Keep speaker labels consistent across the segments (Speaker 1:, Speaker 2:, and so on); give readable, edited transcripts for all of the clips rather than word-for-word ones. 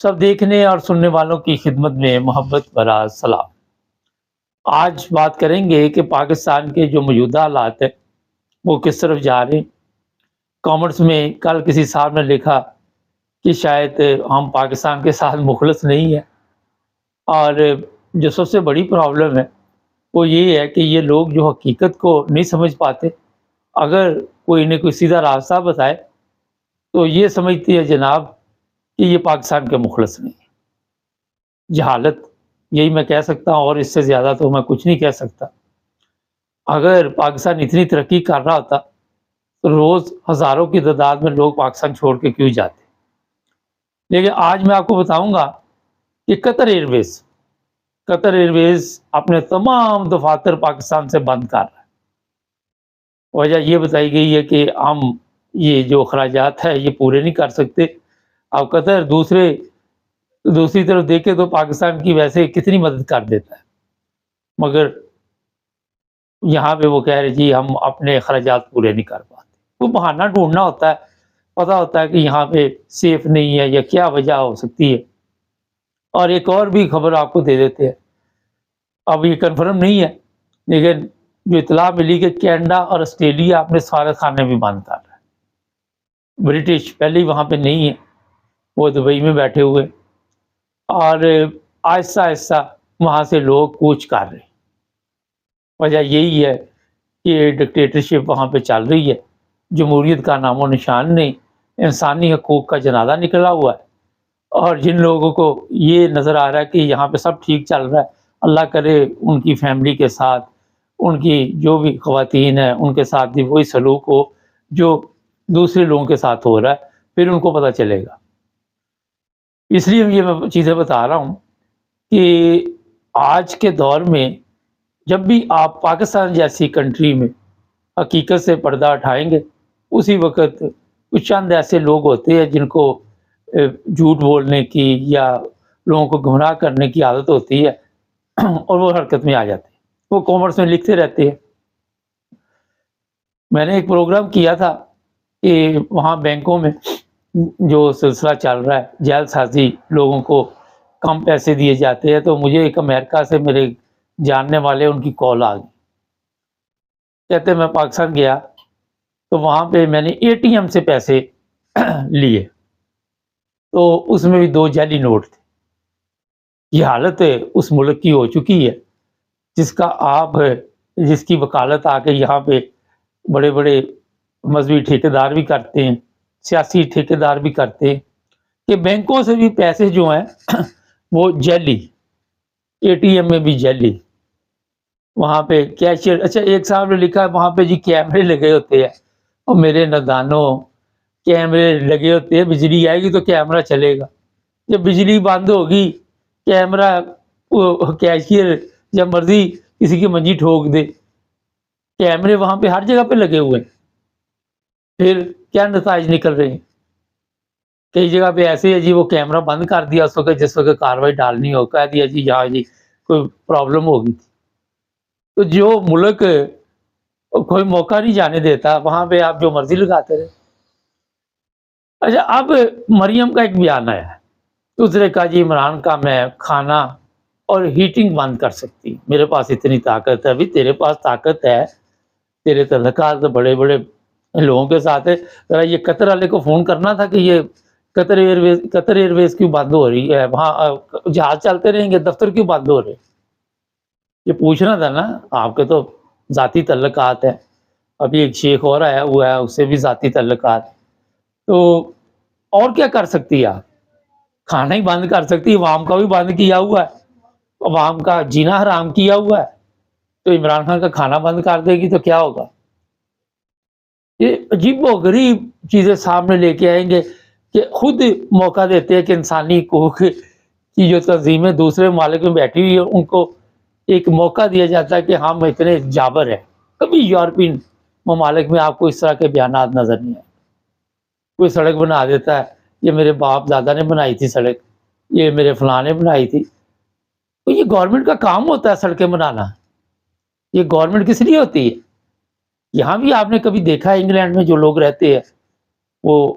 Speaker 1: سب دیکھنے اور سننے والوں کی خدمت میں محبت بھرا سلام۔ آج بات کریں گے کہ پاکستان کے جو موجودہ حالات ہیں وہ کس طرف جا رہے ہیں۔ کامنٹس میں کل کسی صاحب نے لکھا کہ شاید ہم پاکستان کے ساتھ مخلص نہیں ہیں، اور جو سب سے بڑی پرابلم ہے وہ یہ ہے کہ یہ لوگ جو حقیقت کو نہیں سمجھ پاتے، اگر کوئی انہیں کوئی سیدھا راستہ بتائے تو یہ سمجھتی ہے جناب کہ یہ پاکستان کے مخلص نہیں ہے۔ جہالت، یہی میں کہہ سکتا ہوں، اور اس سے زیادہ تو میں کچھ نہیں کہہ سکتا۔ اگر پاکستان اتنی ترقی کر رہا ہوتا تو روز ہزاروں کی تعداد میں لوگ پاکستان چھوڑ کے کیوں جاتے۔ لیکن آج میں آپ کو بتاؤں گا کہ قطر ایئر ویز اپنے تمام دفاتر پاکستان سے بند کر رہا ہے۔ وجہ یہ بتائی گئی ہے کہ ہم یہ جو اخراجات ہے یہ پورے نہیں کر سکتے۔ اب قطر دوسری طرف دیکھے تو پاکستان کی ویسے کتنی مدد کر دیتا ہے، مگر یہاں پہ وہ کہہ رہے جی ہم اپنے اخراجات پورے نہیں کر پاتے۔ وہ بہانہ ڈھونڈنا ہوتا ہے، پتہ ہوتا ہے کہ یہاں پہ سیف نہیں ہے یا کیا وجہ ہو سکتی ہے۔ اور ایک اور بھی خبر آپ کو دے دیتے ہیں، اب یہ کنفرم نہیں ہے لیکن جو اطلاع ملی کہ کینیڈا اور آسٹریلیا اپنے سفارت خانے بھی بند کر رہا ہے۔ برٹش پہلے ہی وہاں پہ نہیں ہے، وہ دبئی میں بیٹھے ہوئے، اور آہستہ آہستہ وہاں سے لوگ کوچ کر رہے ہیں۔ وجہ یہی ہے کہ ڈکٹیٹرشپ وہاں پہ چل رہی ہے، جمہوریت کا نام و نشان نہیں، انسانی حقوق کا جنازہ نکلا ہوا ہے۔ اور جن لوگوں کو یہ نظر آ رہا ہے کہ یہاں پہ سب ٹھیک چل رہا ہے، اللہ کرے ان کی فیملی کے ساتھ، ان کی جو بھی خواتین ہیں ان کے ساتھ بھی وہی سلوک ہو جو دوسرے لوگوں کے ساتھ ہو رہا ہے، پھر ان کو پتہ چلے گا۔ اس لیے یہ میں چیزیں بتا رہا ہوں کہ آج کے دور میں جب بھی آپ پاکستان جیسی کنٹری میں حقیقت سے پردہ اٹھائیں گے، اسی وقت کچھ چند ایسے لوگ ہوتے ہیں جن کو جھوٹ بولنے کی یا لوگوں کو گمراہ کرنے کی عادت ہوتی ہے، اور وہ حرکت میں آ جاتے ہیں، وہ کامنٹس میں لکھتے رہتے ہیں۔ میں نے ایک پروگرام کیا تھا کہ وہاں بینکوں میں جو سلسلہ چل رہا ہے جعل سازی، لوگوں کو کم پیسے دیے جاتے ہیں، تو مجھے ایک امریکہ سے میرے جاننے والے ان کی کال آ گئی، کہتے میں پاکستان گیا تو وہاں پہ میں نے اے ٹی ایم سے پیسے لیے تو اس میں بھی 2 جعلی نوٹ تھے۔ یہ حالت اس ملک کی ہو چکی ہے جس کی وکالت آ کے یہاں پہ بڑے بڑے مذہبی ٹھیکیدار بھی کرتے ہیں، سیاسی ٹھیکیدار بھی کرتے ہیں کہ بینکوں سے بھی پیسے جو ہیں وہ جعلی، اے ٹی ایم میں بھی جعلی، وہاں پہ کیشیئر۔ اچھا، ایک صاحب نے لکھا ہے وہاں پہ جی کیمرے لگے ہوتے ہیں، اور میرے نادانوں، کیمرے لگے ہوتے ہیں، بجلی آئے گی تو کیمرہ چلے گا، جب بجلی بند ہوگی کیمرہ کیشیئر جب مرضی کسی کی منجی ٹھوک دے۔ کیمرے وہاں پہ ہر جگہ پہ لگے ہوئے ہیں، پھر کیا نتائج نکل رہے ہیں؟ کئی جگہ پہ ایسے ہے جی وہ کیمرہ بند کر دیا اس وقت جس وقت کاروائی ڈالنی ہو، کہہ دیا جی یہاں جی کوئی پرابلم ہوگی تھی۔ تو جو ملک کوئی موقع نہیں جانے دیتا وہاں پہ آپ جو مرضی لگاتے رہے۔ اچھا، اب مریم کا ایک بیان آیا ہے، دوسرے کا جی عمران کا میں کھانا اور ہیٹنگ بند کر سکتی، میرے پاس اتنی طاقت ہے۔ ابھی تیرے پاس طاقت ہے، تیرے تعلقات بڑے بڑے لوگوں کے ساتھ ہے، ذرا یہ قطر والے کو فون کرنا تھا کہ یہ قطر ایئر ویز کیوں بند ہو رہی ہے، وہاں جہاز چلتے رہیں گے، دفتر کیوں بند ہو رہے، یہ پوچھنا تھا نا۔ آپ کے تو ذاتی تعلقات ہیں، ابھی ایک شیخ اور آیا ہوا ہے اس سے بھی ذاتی تعلقات، تو اور کیا کر سکتی ہے آپ؟ کھانا ہی بند کر سکتی، عوام کا بھی بند کیا ہوا ہے، عوام کا جینا حرام کیا ہوا ہے، تو عمران خان کا کھانا بند کر دے گی تو کیا ہوگا؟ یہ عجیب و غریب چیزیں سامنے لے کے آئیں گے کہ خود موقع دیتے ہیں کہ انسانی حقوق کی جو تنظیمیں دوسرے ممالک میں بیٹھی ہوئی ہیں ان کو ایک موقع دیا جاتا ہے کہ ہم اتنے جابر ہیں۔ کبھی یورپین ممالک میں آپ کو اس طرح کے بیانات نظر نہیں آئے۔ کوئی سڑک بنا دیتا ہے، یہ میرے باپ دادا نے بنائی تھی سڑک، یہ میرے فلاں نے بنائی تھی، تو یہ گورنمنٹ کا کام ہوتا ہے سڑکیں بنانا، یہ گورنمنٹ کس لیے ہوتی ہے؟ یہاں بھی آپ نے کبھی دیکھا ہے انگلینڈ میں جو لوگ رہتے ہیں وہ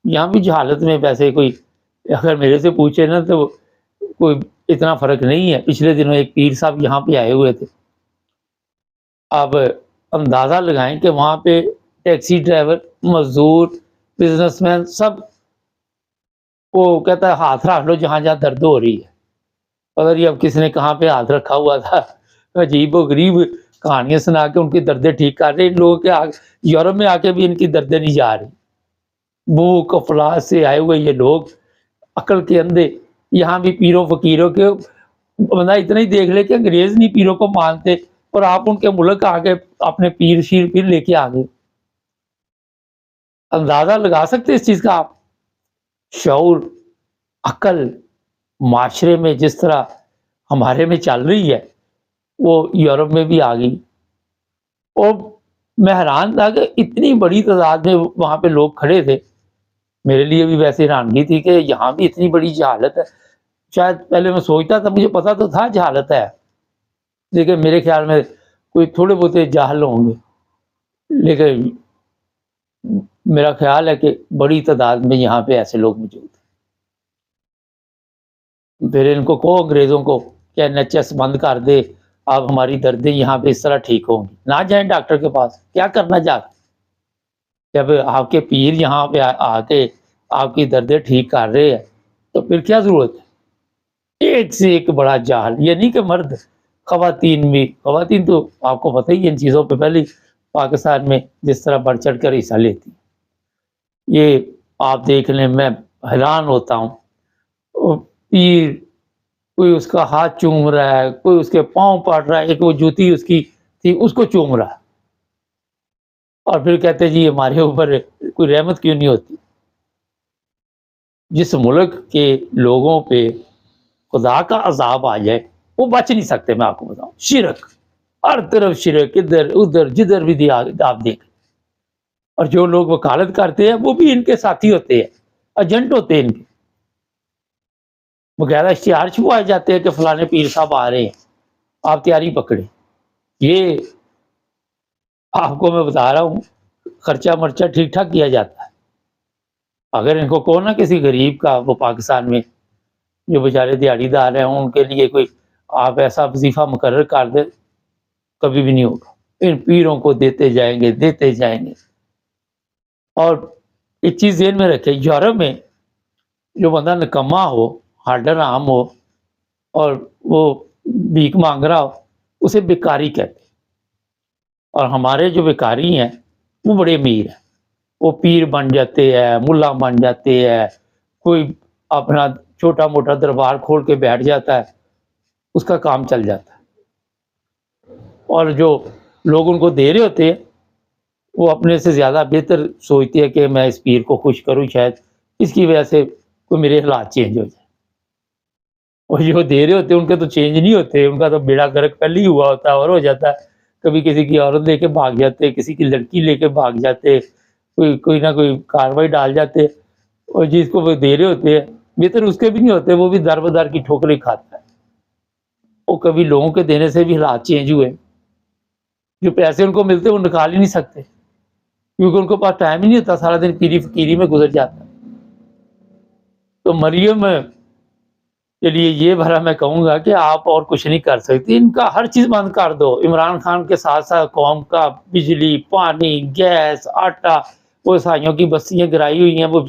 Speaker 1: یہاں بھی جہالت میں ویسے کوئی اگر میرے سے پوچھے نا تو کوئی اتنا فرق نہیں ہے. پچھلے دنوں ایک پیر صاحب یہاں پہ آئے ہوئے تھے. اب اندازہ لگائیں کہ وہاں پہ ٹیکسی ڈرائیور، مزدور، بزنس مین سب، وہ کہتا ہے ہاتھ رکھ لو جہاں جہاں درد ہو رہی ہے. اگر یہ اب کس نے کہاں پہ ہاتھ رکھا ہوا تھا. عجیب و غریب کہانیاں سنا کے ان کی دردیں ٹھیک کر رہے. ان لوگوں کے یورپ میں آ کے بھی ان کی دردیں نہیں جا رہی. بھوک افلاس سے آئے ہوئے یہ لوگ عقل کے اندھے، یہاں بھی پیروں فقیروں کے، بندہ اتنا ہی دیکھ لے کہ انگریز نہیں پیروں کو مانتے اور آپ ان کے ملک آگے اپنے پیر شیر پیر لے کے آگے. اندازہ لگا سکتے اس چیز کا آپ؟ شعور، عقل معاشرے میں جس طرح ہمارے میں چل رہی ہے وہ یورپ میں بھی آ گئی. اور میں حیران تھا کہ اتنی بڑی تعداد میں وہاں پہ لوگ کھڑے تھے. میرے لیے بھی ویسے حیرانگی تھی کہ یہاں بھی اتنی بڑی جہالت ہے. شاید پہلے میں سوچتا تھا، مجھے پتا تو تھا جہالت ہے، لیکن میرے خیال میں کوئی تھوڑے بہت جاہل ہوں گے، لیکن میرا خیال ہے کہ بڑی تعداد میں یہاں پہ ایسے لوگ موجود ہیں. پھر ان کو کہو انگریزوں کو کہ NHS بند کر دے، آپ ہماری دردیں یہاں پہ اس طرح ٹھیک ہوں گی. نہ جائیں ڈاکٹر کے پاس، کیا کرنا جا کے؟ جب آپ کے پیر یہاں پہ آ کے آپ کی دردیں ٹھیک کر رہے ہیں تو پھر کیا ضرورت ہے؟ ایک سے ایک بڑا جہل. یہ نہیں کہ مرد، خواتین بھی. خواتین تو آپ کو پتہ ہی ان چیزوں پہ پہلے پاکستان میں جس طرح بڑھ چڑھ کر حصہ لیتی. یہ آپ دیکھ لیں، میں حیران ہوتا ہوں. پیر کوئی اس کا ہاتھ چوم رہا ہے، کوئی اس کے پاؤں پاٹ رہا ہے، ایک وہ جوتی اس کی تھی اس کو چوم رہا ہے، اور پھر کہتے جی ہمارے اوپر کوئی رحمت کیوں نہیں ہوتی. جس ملک کے لوگوں پہ خدا کا عذاب آ جائے وہ بچ نہیں سکتے. میں آپ کو بتاؤں، شرک، ہر طرف شرک، ادھر ادھر جدھر بھی آپ دیکھ. اور جو لوگ وکالت کرتے ہیں وہ بھی ان کے ساتھی ہوتے ہیں، ایجنٹ ہوتے ہیں ان کے. وغیرہ اشتہار چھپوائے جاتے ہیں کہ فلانے پیر صاحب آ رہے ہیں، آپ تیاری پکڑے. یہ آپ کو میں بتا رہا ہوں، خرچہ مرچہ ٹھیک ٹھاک کیا جاتا ہے. اگر ان کو کہو نا کسی غریب کا، وہ پاکستان میں جو بیچارے دیہڑی دار ہیں ان کے لیے کوئی آپ ایسا وظیفہ مقرر کر دیں، کبھی بھی نہیں ہوگا. ان پیروں کو دیتے جائیں گے دیتے جائیں گے. اور ایک چیز ذہن میں رکھے، یورپ میں جو بندہ نکما ہو، ہارڈر عام ہو اور وہ بھیک مانگ رہا ہو، اسے بیکاری کہتے ہیں. اور ہمارے جو بیکاری ہیں وہ بڑے امیر ہیں. وہ پیر بن جاتے ہیں، ملا بن جاتے ہیں، کوئی اپنا چھوٹا موٹا دربار کھول کے بیٹھ جاتا ہے، اس کا کام چل جاتا ہے. اور جو لوگ ان کو دے رہے ہوتے ہیں وہ اپنے سے زیادہ بہتر سوچتے ہیں کہ میں اس پیر کو خوش کروں، شاید اس کی وجہ سے کوئی میرے حالات چینج ہو جائے. اور جو دے رہے ہوتے ہیں ان کے تو چینج نہیں ہوتے، ان کا تو بیڑا گرک پہلے ہی ہوا ہوتا ہے اور ہو جاتا ہے. کبھی کسی کی عورت لے کے بھاگ جاتے، کسی کی لڑکی لے کے بھاگ جاتے، کوئی نہ کوئی کاروائی ڈال جاتے. اور جس کو وہ دے رہے ہوتے ہیں بہتر اس کے بھی نہیں ہوتے، وہ بھی در بدر کی ٹھوکریں کھاتا ہے. وہ کبھی لوگوں کے دینے سے بھی حالات چینج ہوئے. جو پیسے ان کو ملتے وہ نکال ہی نہیں سکتے کیونکہ ان کے پاس ٹائم ہی نہیں ہوتا، سارا دن پیری فقیری میں گزر جاتا. تو مریم کے لیے یہ بھلا میں کہوں گا کہ آپ اور کچھ نہیں کر سکتے، ان کا ہر چیز بند کر دو. عمران خان کے ساتھ ساتھ قوم کا بجلی، پانی، گیس، آٹا، وہ عیسائیوں کی بستیاں گرائی ہوئی ہیں، وہ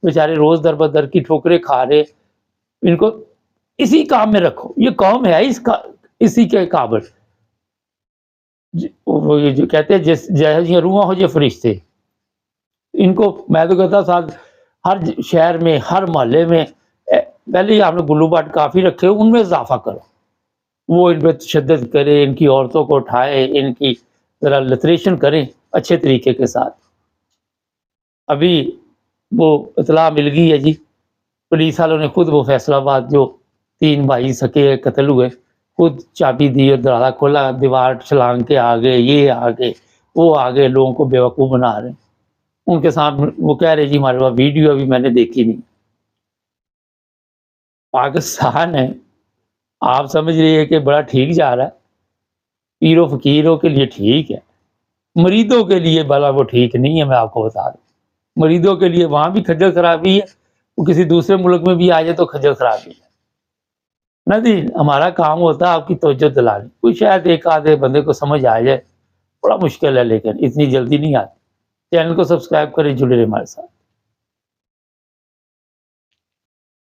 Speaker 1: بیچارے روز در بدر کی ٹھوکریں کھا رہے. ان کو اسی کام میں رکھو. یہ قوم ہے اسی کے قابل. وہ جو کہتے ہیں جیسے روحاں ہو جو فرشتے، ان کو میں تو کہتا ساتھ ہر شہر میں، ہر محلے میں پہلے ہی آپ نے گلو باٹ کافی رکھے، ان میں اضافہ کرو. وہ ان پہ تشدد کرے، ان کی عورتوں کو اٹھائے، ان کی ذرا لتریشن کریں اچھے طریقے کے ساتھ. ابھی وہ اطلاع مل گئی ہے جی، پولیس والوں نے خود وہ فیصلہ آباد جو 3 بھائی سکے قتل ہوئے، خود چابی دی اور دروازہ کھولا، دیوار چھلانگ کے آگے، یہ آگے وہ آگے، لوگوں کو بیوقوف بنا رہے ہیں. ان کے سامنے وہ کہہ رہے جی ہمارے پاس ویڈیو ابھی میں نے دیکھی نہیں. پاکستان ہے، آپ سمجھ رہی ہے کہ بڑا ٹھیک جا رہا ہے، پیروں فقیروں کے لیے ٹھیک ہے، مریدوں کے لیے بھلا وہ ٹھیک نہیں ہے. میں آپ کو بتا دوں، مریدوں کے لیے وہاں بھی کھجل خرابی ہے، وہ کسی دوسرے ملک میں بھی آ جائے تو کھجل خرابی ہے نا جی. ہمارا کام ہوتا ہے آپ کی توجہ دلانی. کوئی شاید ایک آدھے بندے کو سمجھ آ جائے, بڑا مشکل ہے لیکن اتنی جلدی نہیں آتی. چینل کو سبسکرائب کریں, جڑے رہے ہمارے ساتھ.